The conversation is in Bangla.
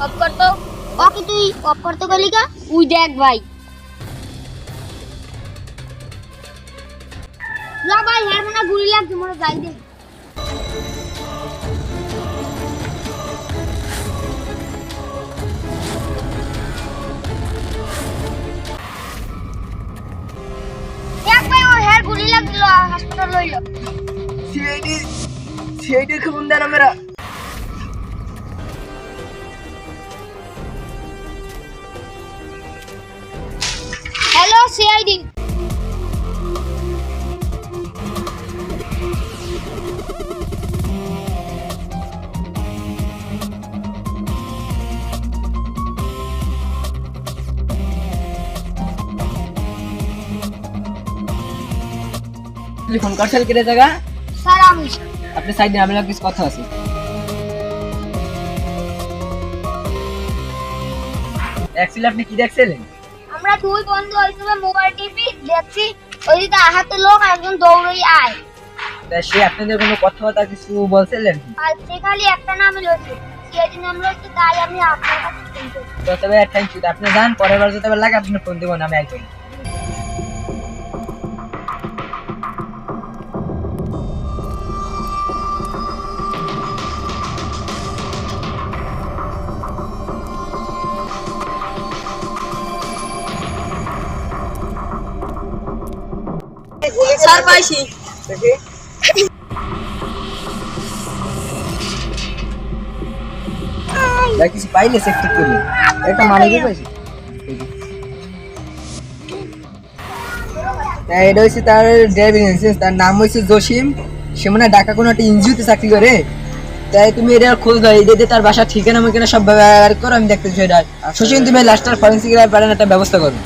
অফ কর তো। ওকে তুই অফ করতে গেলি কা? উই দেখ ভাই। না ভাই হের মনে গুলি লাগছে মোরে যাই দে। দেখ ভাই ও হের গুলি লাগলো হাসপাতাল লইলো। সিআইডি খবর দেন আমরা। Hello CID. ফোন করছেন কেটে জায়গা স্যার আমি আপনি সাইডে আমরা কিছু কথা আছে। অ্যাকচুয়ালি আপনি কি দেখছিলেন? আমরা দুই বন্ধু ওইভাবে মোবাইল টিভি দেখছি ওইদিকে আহাতে লোক একজন দৌড়ই আয় তা সে আপনাদের কোনো কথাবার্তা কিছু বলছিলেন? আর সে খালি একটা নামে লইছে সিআইডি নাম লইছে তাই আমি আপনার কাছে ফোন করছি। তো তবে থ্যাংক ইউ। আপনি যান, পরের বার যদি আবার লাগে আপনি ফোন দেবেন, আমি একজন। স্যার পাইছি। ভাই কিছু পাইলে চেক ঠিক করুন। একটা মানে কি পাইছি? এটা হচ্ছে তার ড্রাইভিং লাইসেন্স, তার নাম হচ্ছে জসিম। সে মনে হয় ঢাকা কোনো একটা এনজিওতে চাকরি করে। তাই তুমি এটা খোঁজ দাও, এই যে তার বাসার ঠিকানা মিকানা সব ব্যবহার করো, আমি দেখতেছি এটা। সুশীল তুমি লাস্টার ফরেন্সিক পারেন একটা ব্যবস্থা করো।